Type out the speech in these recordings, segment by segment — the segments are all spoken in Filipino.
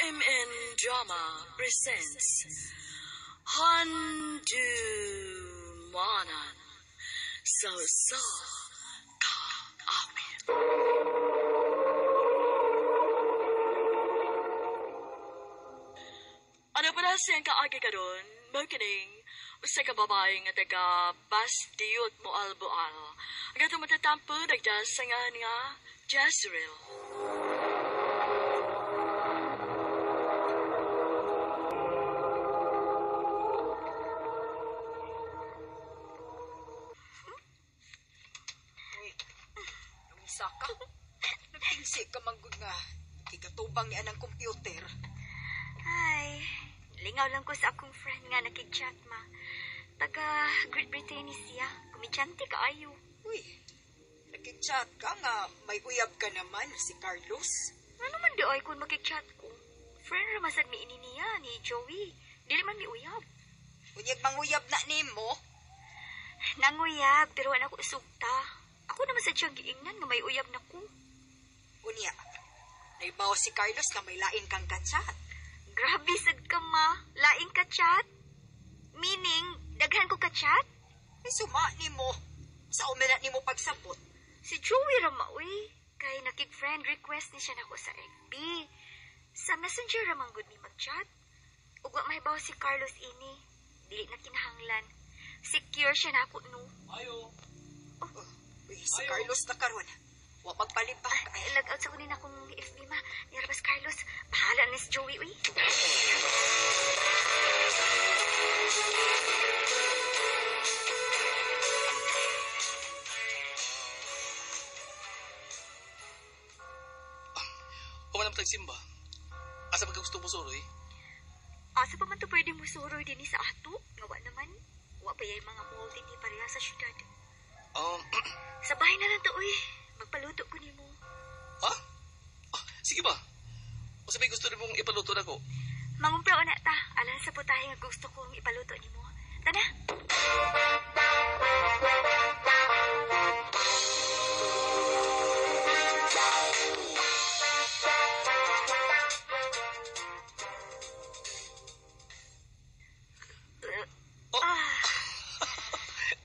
Crime and Drama presents Handumanan So Ka Awit. Ano pala siyang kaagi ka doon? Magkining, usa ka babae nga taga Bastiyot Moalboal. Ang ito matatampo, nagdasangan nga Jezreel. Saka, nagtingsi ka manggod nga. Igatubang niya ng computer. Ay, lingaw lang ko sa akong friend nga nakig-chat ma. Taga Great Britain siya. Kumidyante ka ayo. Uy, nakig-chat ka nga. May uyab ka naman, si Carlos. Ano man di ay kung makig-chat ko? Friend ramasad mi ini niya ni Joey. Dili man mi uyab. Unyag mang uyab na nimo. Nanguyab, pero wala ko sugta. Ako naman sa siyang giingnan nga may uyab na ko. Unya, naibaw si Carlos na may lain kang kachat. Grabe sad ka ma. Laing ka chat? Meaning, daghan ko ka chat? Ay suma nimo. Sa uminat nimo pagsabot. Si Joey rama, uy. Kay nakig-friend request ni siya nako sa FB. Sa messenger ramang good ni mag-chat. Ug wa mahibaw si Carlos ini. Dili na kinahanglan. Secure siya na ako, no? Ayo. Uy, si Carlos na karon. Wa magpalibak. Ay, lag-out sa kunin akong FB ma. Nirabas Carlos. Bahala na si Joey, uy. Huwag naman tagsimba. Asa pagkagusto mo suroy? Asa pa man to pwede mo suroy din sa ato? Ngawa naman. Wa pa yung mga mall din pareha sa syudad. Sa bahay na lang to, uy. Magpaluto ko ni mo. Ha? Sige ba? O sabi gusto rin mong ipaluto na ko? Mangumpra na ta. Alam sa putahe nga gusto kong ipaluto ni mo. Tana?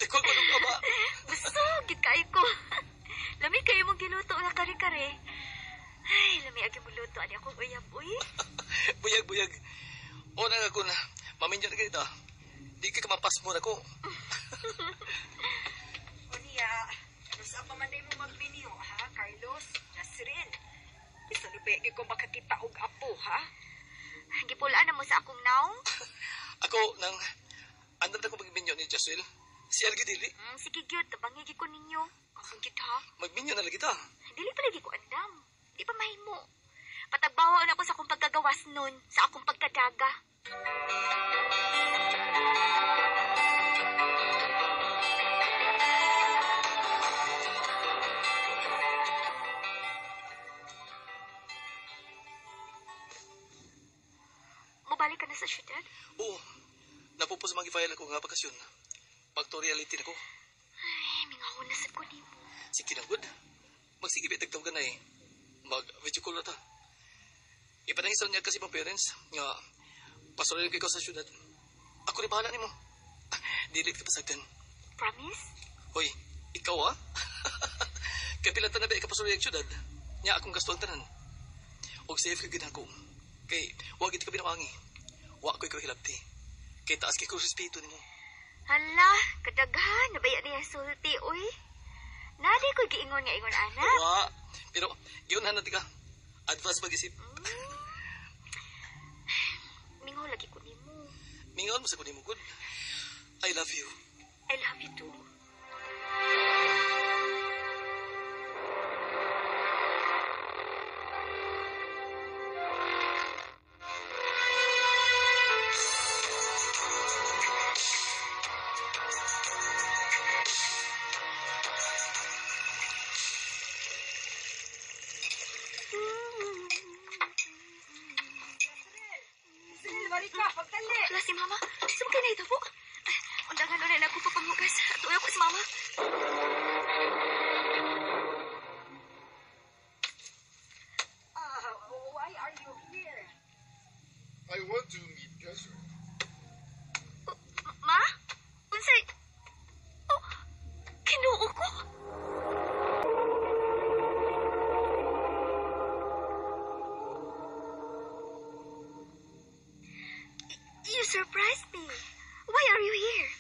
Tekwa ko nung ba? Busog, kayo ko. Lami kayo mong giluto na kare-kare. Ay, lami agi mo luto. Ani akong uyab, uy. Buyag. O na nga ko na. Maminyo na ganito. Di ka kamapas mo na ko. Unya, ano sa pamanday mo magbinyo, ha, Carlos? Nasrin. Isalubegi ko makakita og apo, ha? Gipulaan na mo sa akong naong? Ako, nang andam na ko magminyo ni Jezreel. Si Algi dili. Sige, gyud. Tabangigi ko ninyo. Ang gyud, ha? Magminyo na lagi ta. Dili pa lagi ko andam. Di pa mahimo. Patagbawa na ako sa akong pagkagawas nun, sa akong pagkadaga. Mabalik ka na sa syudad? Oo. Napupos mag-file ako nga bakasyon. Pag to reality na ko. Ay, mingahon na sad ko ni mo. Sige na good. Magsigibit tagtaw ka na eh. Mag-video call na ta. Ipanangisaw niya kasi mga parents nga pasulay ko sa syudad. Ako rin bahala ni mo. Dilit ka pasagdan. Promise? Hoy, ikaw Kapilatan na ba ikapasulay ang syudad? Nya akong gasto ang tanan. Og safe ka ginako. Kay, wag iti ka binawangi. Wa ko ikaw hilabti. Kay taas kay ko respeto ni mo. Hala, kadaghan. Nabaya niya sulti, uy. Nadi ko giingon nga ingon, anak. Wa. Pero, giunahan na ka. Advance mag-isip. Mingaw lagi ko ni mo. Mingaon mo sa kunin mo, good. I love you. I love you too. Balik ka, pagtali. Wala si mama. Saan kayo na ito po? Undangan ulit ako papangugas. Tuloy ako si mama. I want to meet Desiree. Ma? Unsay? Oh, kinuo ko. You surprised me. Why are you here?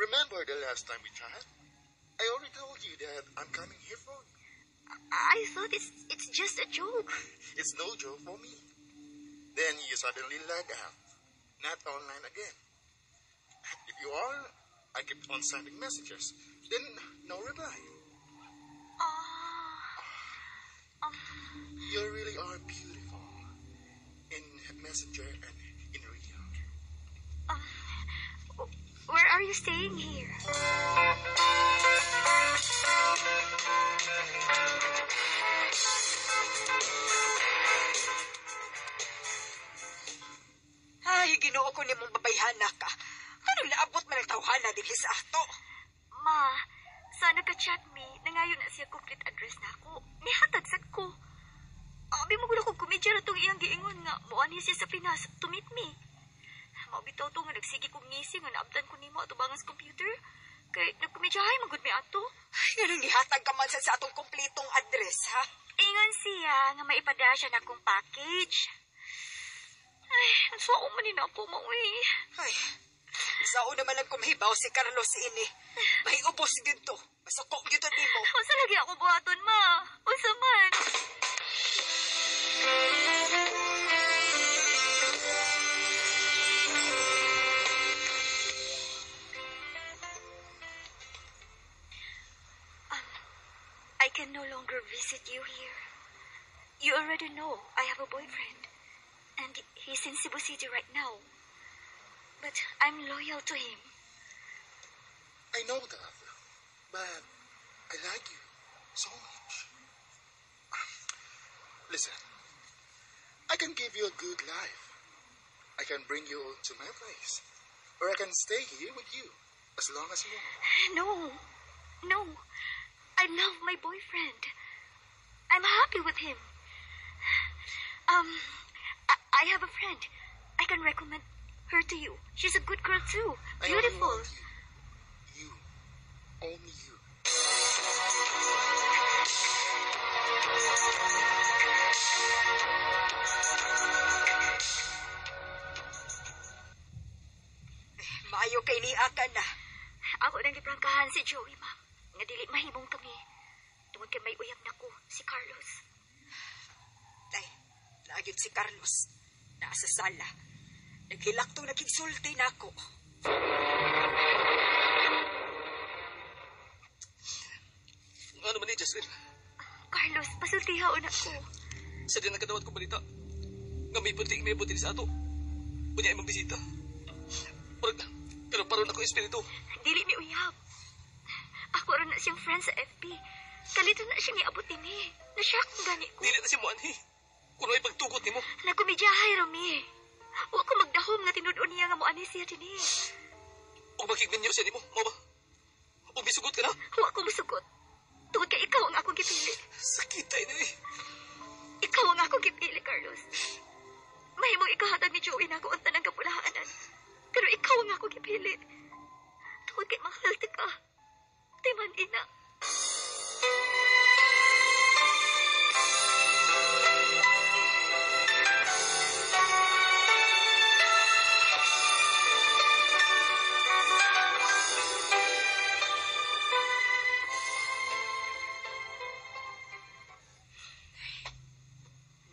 Remember the last time we chatted? I already told you that I'm coming here for you. I thought it's just a joke. It's no joke for me. Then you suddenly lag out. Not online again. If you are, I keep on sending messages. Then no reply. You really are beautiful. In Messenger and in real. Where are you staying here? Ay, Ginoo ko nimong babayhana ka. Ano naabot man ang tawhana din sa ato? Ma, sa nagka-chat me, nangayon na siya complete address na ako. Nihatag sad ko. Abi mo gulo ko kumedya na itong iyang giingon nga muani siya sa Pinas to meet me. Maubitaw to nga nagsige kong ngisi nga naabdan ko nimo ato bangas computer. Kay nagkumedyahay magud mi ato. Ay, nga nang ihatag ka man sa atong kompletong address, ha? Ingon siya nga maipada siya na akong package. Ay, ang suwao man na po, mauwi. Ay, sao naman lang kumahibaw si Carlos ini. Mahiubos yun to. Masukok yun to nimo. Unsa lagi ako buhaton, ma? Unsa man? I can no longer visit you here. You already know I have a boyfriend. And he's in Cebu City right now. But I'm loyal to him. I know that. But I like you so much. Listen. I can give you a good life. I can bring you to my place. Or I can stay here with you as long as you want. No. I love my boyfriend. I'm happy with him. I have a friend. I can recommend her to you. She's a good girl too. I only Beautiful. want you. You. Only you. Maayo kay ni Aka na. Ako nang giprangkahan si Joey, ma'am. Nga dili mahimong kami. Tungod kay may uyab na ko, si Carlos. Tay, lagit si Carlos. Nasa sala. Naghilaktong nagigsulti na ako. Ano man ni Jasmine? Carlos, pasultihaon ako. Sa din nagkadawat ko balita. Nga may buti sa ato. Unya imong bisita. Pero paron ako espiritu. Dili ni uyab. Ako ron na siyang friend sa FB. Kalito na siya niabot ni. Na-shock ang gani ko. Dili na si Muanhi. Kuno ay pagtugot ni mo. Nagkumidyahay, Romy. Huwag ko magdahom nga tinudon niya nga mo ani siya din eh. O magigminyo siya ni mo. Mo ba? O bisugot ka na? Huwag ko musugot. Tungod kay ikaw ang akong gipili. Sakitay na eh. Ikaw ang akong gipili, Carlos. Mahimong ikahatag ni Joey na ako ang tanang kapulaanan. Pero ikaw ang akong gipili. Tungod kay mahal ka. Timan ina.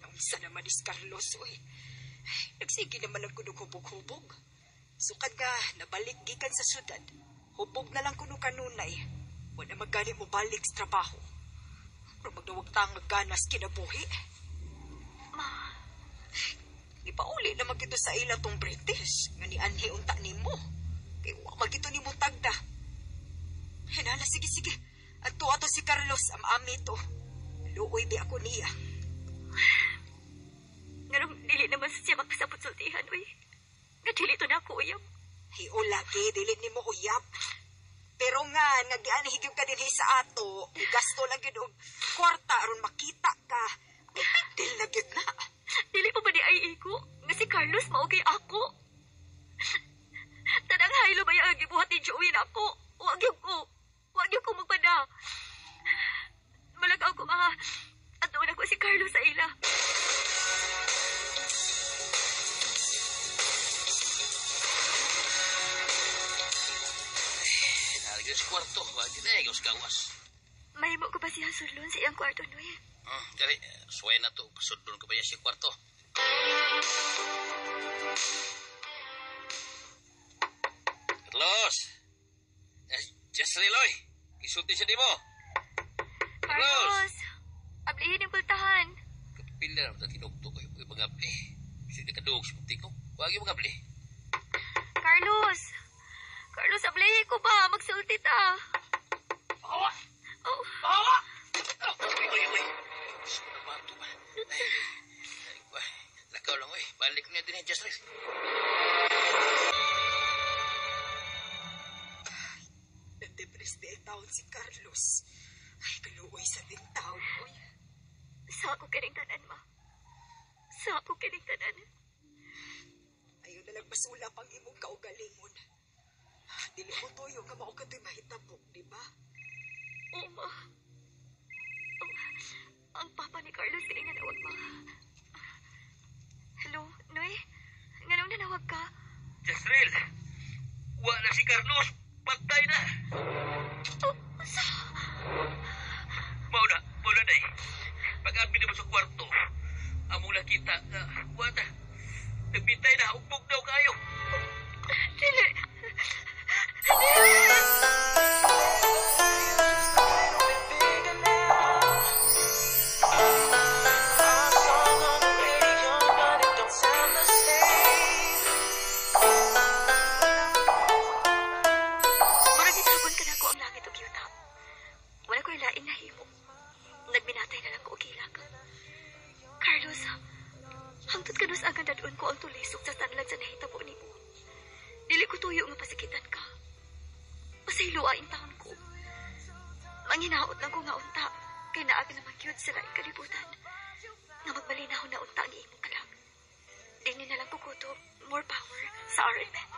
Naunsa naman ni Carlos, oy. Nagsige naman ang kuno hubog-hubog. Sukad nga, nabalik gikan sa syudad. Hubog na lang kuno kanunay. Wala magani mo balik sa trabaho. Pero magdawag tang magganas kinabuhi. Ma, Ipauli na magito sa ila tong British. Nga ni Anhi unta ni mo. Kaya wak magito ni mo tagda. Hinala, sige. Ato si Carlos, ami to. Luoy di ako niya. ngarong dili naman siya makasapot-sultihan, uy. Nga dili to na ako, uyab. Hiyo lagi, dili ni mo uyap. Pero nga giani higib ka din sa ato, gasto lang yun og kwarta aron makita ka. Ay, dil na gyud na. Dili pa ba di ay iko? Nga si Carlos maugay ako. Tanang haylo ba yung gibuhat ni Joey na ako? Wag yung ko magpada. Malagaw ko at doon ako si Carlos sa ila. Nalagyan sa kwarto. Wag din eh, gawas-gawas. Mahimo ko ba siya sudlon sa iyang kwarto, Noy? Dari, suway na to. Pasudlon ko ba yan siya kwarto? Carlos! Just Riloy! Isulti siya di mo! Carlos! Ablihin yung pultahan. Kapila na ito tinugto ko yung mga abli. Kasi nakadugog sa puti ko. Huwag yung mga abli. Carlos! Carlos, ablihin ko ba? Magsulti ta. Bawa! Oh, Bawa! Uy! Gusto na ba ito ba? Ay, lakaw lang, uy. Balik niya din yung Just Riloy. Nadepres di ay taon si Carlos. Ay, kaluoy sa din taon, oy. sa ako kinigtanan, ma. Sa ako kinigtanan. Ayaw na lang basula pang imong kaugalingon. Dili mo toyo ka mao kato'y mahitabok, di ba? Oo, ma. Ang papa ni Carlos kaya nanawag, ma. Hello, Noy? Nganong nanawag ka? Jasril! Wala si Carlos! Patay na! Oh, sa... Mauna na eh. Pag-amin naman sa kwarto, among nakita na, wala. Nagbitay na, ugbog daw kayo. Dili. Murag itabon ka na ko ang langit og yuta. Wala ko ilain na himo. Nagbinatay na lang ko og hilak. Carlos, hangtod kanus agad dadun ko ang tulisok sa tanlag sa nahitabo nimo. Dili ko tuyo nga pasakitan ka. Pasayloain taon ko. Manginaot lang ko nga unta. Kay naagi naman cute sa laing kalibutan. Nga magmalinahon na unta ang imong kalag. Dini na lang ko kuto more power sa RMN.